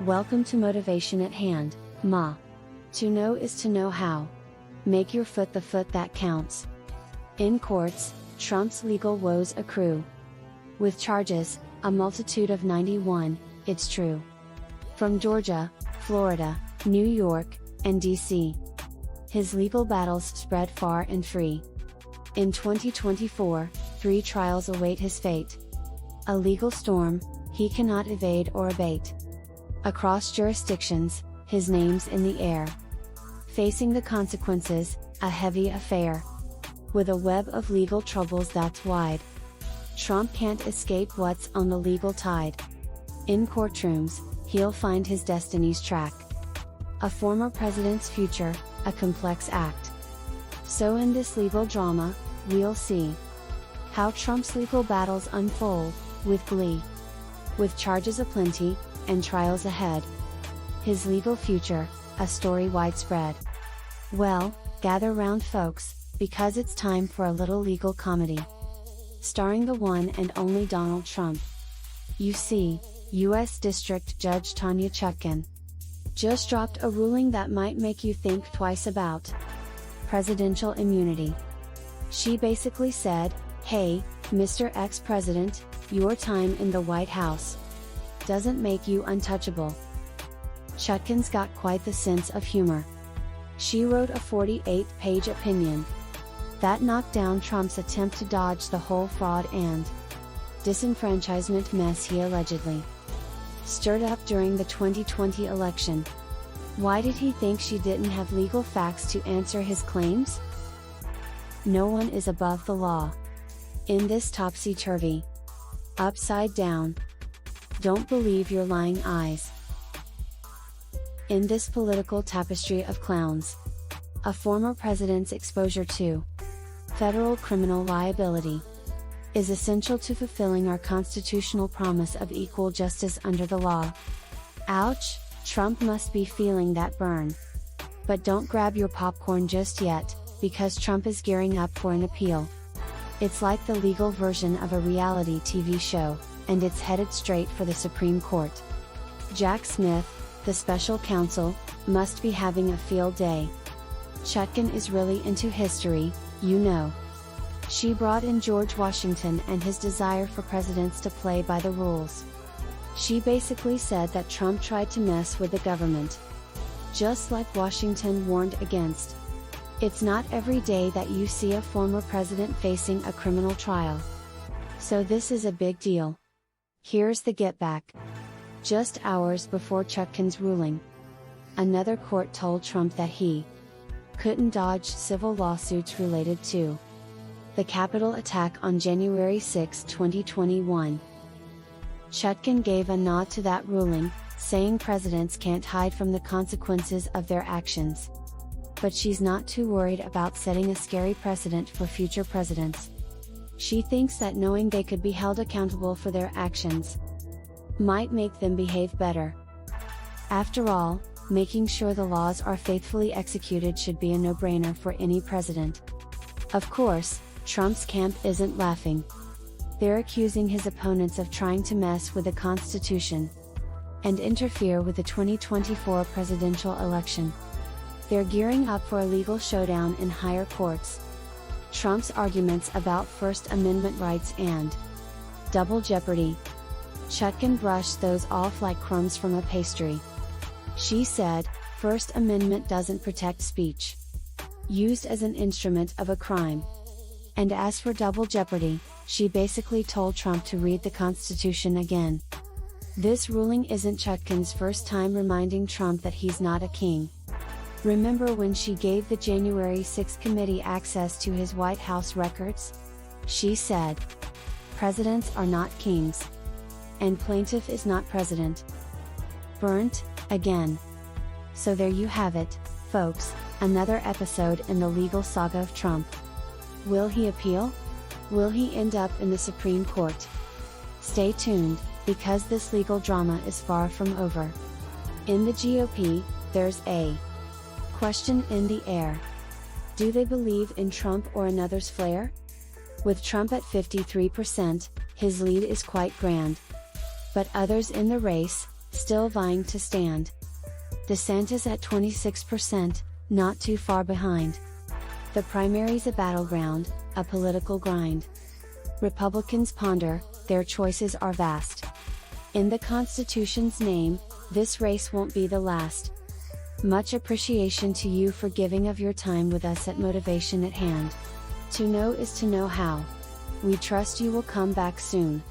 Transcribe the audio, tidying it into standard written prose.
Welcome to Motivation at Hand, Ma. To know is to know how. Make your foot the foot that counts. In courts, Trump's legal woes accrue. With charges, a multitude of 91, it's true. From Georgia, Florida, New York, and DC. His legal battles spread far and free. In 2024, 3 trials await his fate. A legal storm, he cannot evade or abate. Across jurisdictions, his name's in the air. Facing the consequences, a heavy affair. With a web of legal troubles that's wide. Trump can't escape what's on the legal tide. In courtrooms, he'll find his destiny's track. A former president's future, a complex act. So in this legal drama, we'll see how Trump's legal battles unfold, with glee. With charges aplenty, and trials ahead. His legal future, a story widespread. Well, gather round folks, because it's time for a little legal comedy. Starring the one and only Donald Trump. You see, U.S. District Judge Tanya Chutkan just dropped a ruling that might make you think twice about presidential immunity. She basically said, hey, Mr. Ex-President, your time in the White House doesn't make you untouchable. Chutkan's got quite the sense of humor. She wrote a 48-page opinion that knocked down Trump's attempt to dodge the whole fraud and disenfranchisement mess he allegedly stirred up during the 2020 election. Why did he think she didn't have legal facts to answer his claims? No one is above the law. In this topsy-turvy, upside down, don't believe your lying eyes. In this political tapestry of clowns, a former president's exposure to federal criminal liability is essential to fulfilling our constitutional promise of equal justice under the law. Ouch, Trump must be feeling that burn. But don't grab your popcorn just yet, because Trump is gearing up for an appeal. It's like the legal version of a reality TV show, and it's headed straight for the Supreme Court. Jack Smith, the special counsel, must be having a field day. Chutkan is really into history, you know. She brought in George Washington and his desire for presidents to play by the rules. She basically said that Trump tried to mess with the government, just like Washington warned against. It's not every day that you see a former president facing a criminal trial. So this is a big deal. Here's the get back. Just hours before Chutkan's ruling, another court told Trump that he couldn't dodge civil lawsuits related to the Capitol attack on January 6, 2021. Chutkan gave a nod to that ruling, saying presidents can't hide from the consequences of their actions. But she's not too worried about setting a scary precedent for future presidents. She thinks that knowing they could be held accountable for their actions might make them behave better. After all, making sure the laws are faithfully executed should be a no-brainer for any president. Of course, Trump's camp isn't laughing. They're accusing his opponents of trying to mess with the Constitution and interfere with the 2024 presidential election. They're gearing up for a legal showdown in higher courts. Trump's arguments about First Amendment rights and double jeopardy. Chutkan brushed those off like crumbs from a pastry. She said, First Amendment doesn't protect speech used as an instrument of a crime. And as for double jeopardy, she basically told Trump to read the Constitution again. This ruling isn't Chutkan's first time reminding Trump that he's not a king. Remember when she gave the January 6 committee access to his White House records? She said, presidents are not kings. And plaintiff is not president. Burnt, again. So there you have it, folks, another episode in the legal saga of Trump. Will he appeal? Will he end up in the Supreme Court? Stay tuned, because this legal drama is far from over. In the GOP, there's a question in the air. Do they believe in Trump or another's flair? With Trump at 53%, his lead is quite grand. But others in the race, still vying to stand. DeSantis at 26%, not too far behind. The primary's a battleground, a political grind. Republicans ponder, their choices are vast. In the Constitution's name, this race won't be the last. Much appreciation to you for giving of your time with us at Motivation at Hand. To know is to know how. We trust you will come back soon.